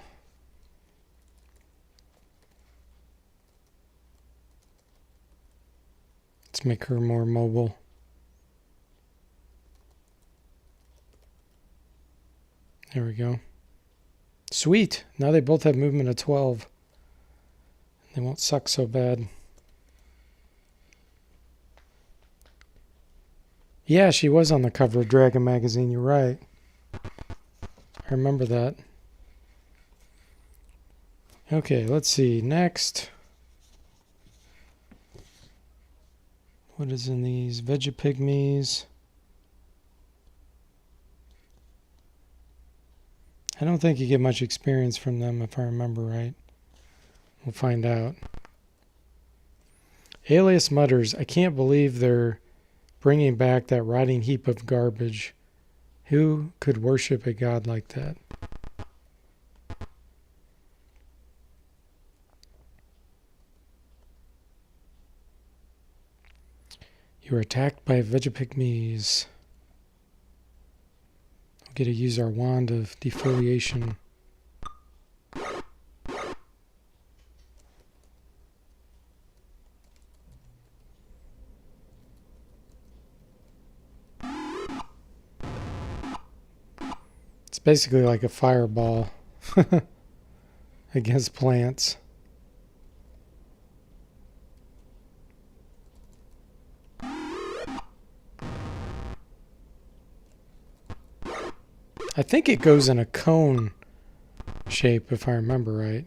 Let's make her more mobile. There we go. Sweet. Now they both have movement of 12. They won't suck so bad. Yeah, she was on the cover of Dragon Magazine. You're right. I remember that. Okay, let's see. Next. What is in these? Vegapygmies. I don't think you get much experience from them if I remember right. We'll find out. Alias mutters, I can't believe they're bringing back that rotting heap of garbage. Who could worship a god like that? You are attacked by Vegapygmies. We'll get to use our wand of defoliation. It's basically like a fireball against plants. I think it goes in a cone shape, if I remember right.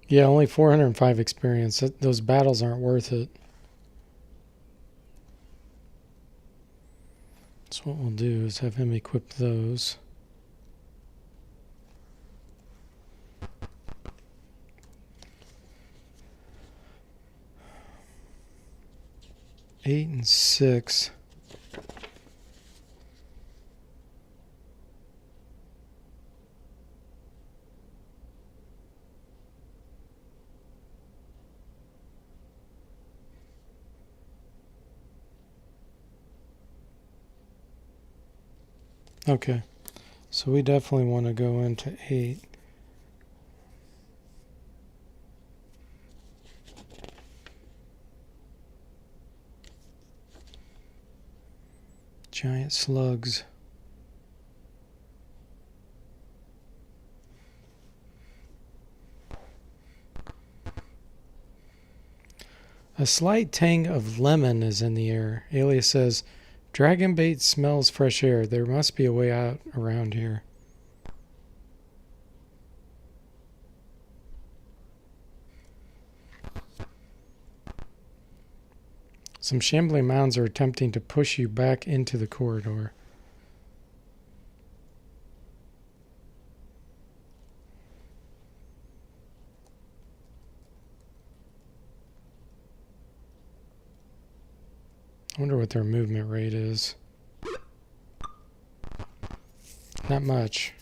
Yeah, only 405 experience. Those battles aren't worth it. So what we'll do is have him equip those. Eight and 6. Okay, so we definitely want to go into 8. Giant slugs. A slight tang of lemon is in the air. Alias says, Dragon bait smells fresh air. There must be a way out around here. Some shambling mounds are attempting to push you back into the corridor. I wonder what their movement rate is. Not much.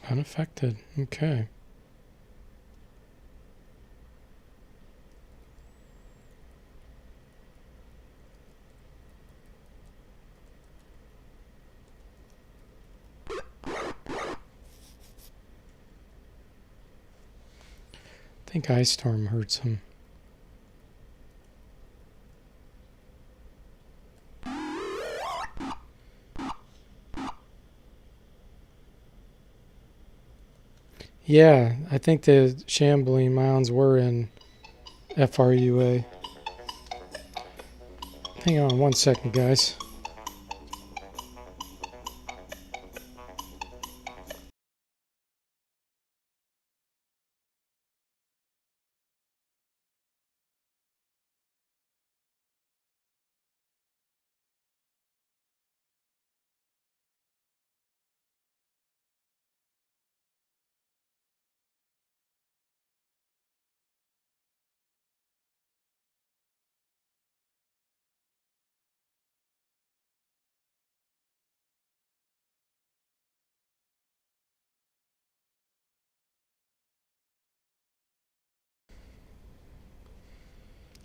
Unaffected. Okay. I think Ice Storm hurts him. Yeah, I think the shambling mounds were in FRUA. Hang on one second, guys.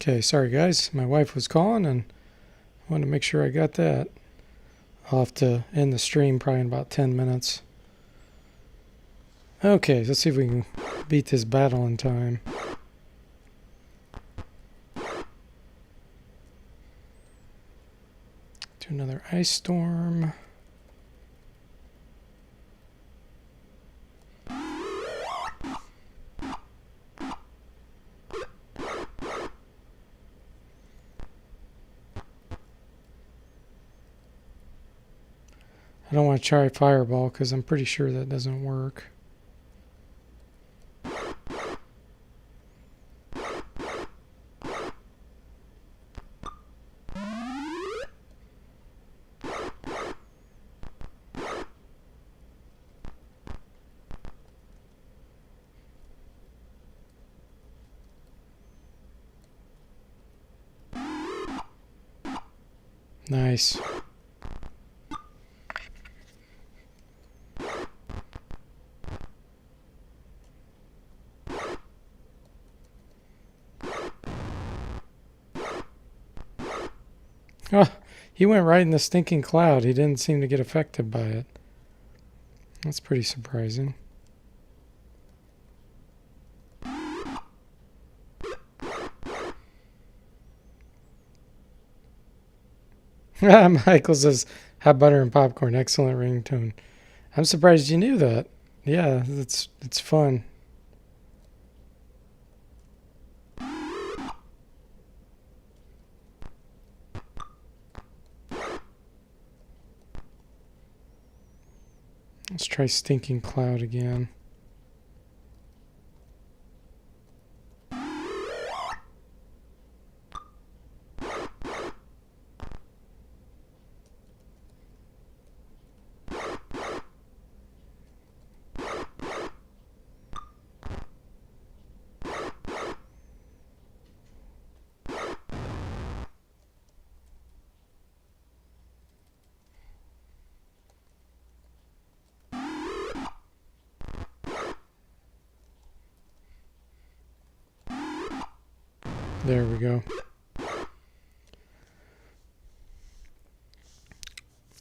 Okay, sorry guys. My wife was calling and I wanted to make sure I got that. I'll have to end the stream probably in about 10 minutes. Okay, let's see if we can beat this battle in time. Do another ice storm. I don't want to try fireball because I'm pretty sure that doesn't work. Nice. Oh, he went right in the stinking cloud. He didn't seem to get affected by it. That's pretty surprising. Michael says, hot butter and popcorn, excellent ringtone. I'm surprised you knew that. Yeah, it's fun. Let's try stinking cloud again. There we go.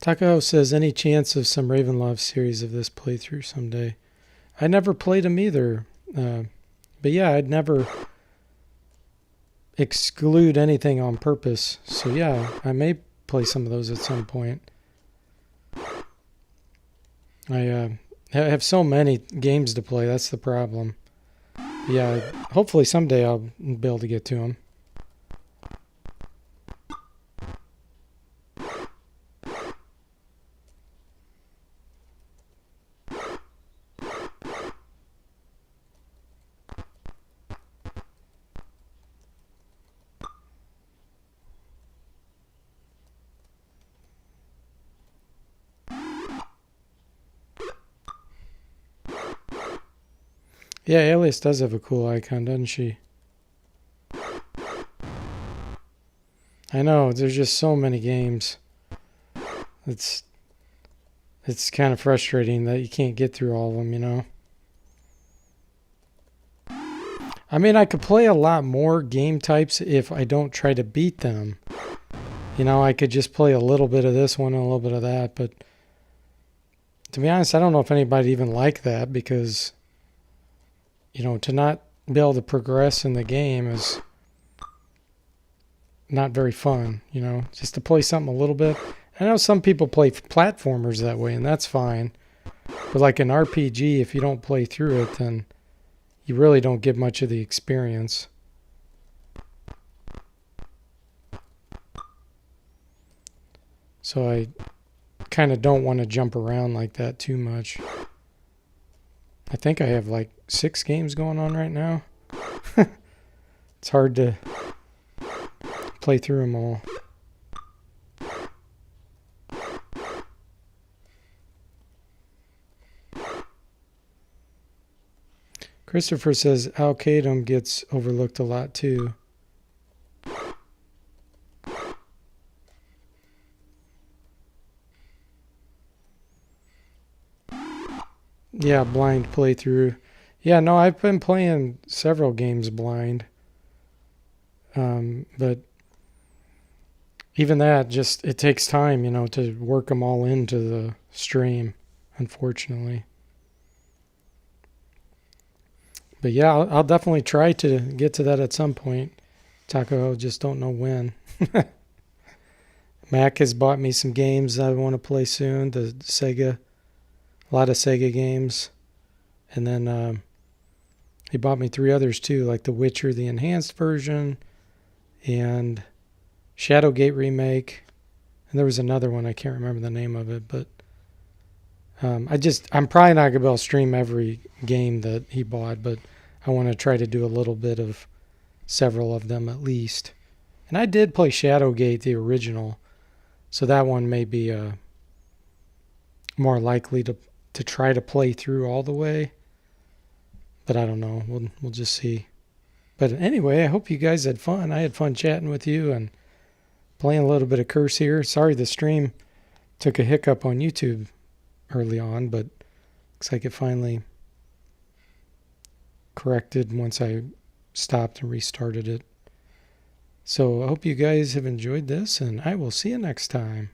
Taco says, any chance of some Ravenloft series of this playthrough someday? I never played them either. But yeah, I'd never exclude anything on purpose. So yeah, I may play some of those at some point. I have so many games to play. That's the problem. Yeah, hopefully someday I'll be able to get to them. Yeah, Alias does have a cool icon, doesn't she? I know, there's just so many games. It's kind of frustrating that you can't get through all of them, you know? I mean, I could play a lot more game types if I don't try to beat them. You know, I could just play a little bit of this one and a little bit of that, but to be honest, I don't know if anybody even like that because, you know, to not be able to progress in the game is not very fun, you know, just to play something a little bit. I know some people play platformers that way, and that's fine. But like an RPG, if you don't play through it, then you really don't get much of the experience. So I kind of don't want to jump around like that too much. I think I have like 6 games going on right now. It's hard to play through them all. Christopher says Al-Qaeda gets overlooked a lot too. Yeah, blind playthrough. Yeah, no, I've been playing several games blind. But even that, just it takes time, you know, to work them all into the stream, unfortunately. But yeah, I'll definitely try to get to that at some point. Taco, just don't know when. Mac has bought me some games I want to play soon. The Sega, a lot of Sega games. And then he bought me 3 others too, like The Witcher, the enhanced version, and Shadowgate remake. And there was another one, I can't remember the name of it, but I'm probably not going to be able to stream every game that he bought, but I want to try to do a little bit of several of them at least. And I did play Shadowgate, the original, so that one may be more likely to try to play through all the way. But I don't know. We'll just see. But anyway, I hope you guys had fun. I had fun chatting with you, and Playing a little bit of curse here. Sorry the stream took a hiccup on YouTube early on, but looks like it finally corrected once I stopped and restarted it. So I hope you guys have enjoyed this, and I will see you next time.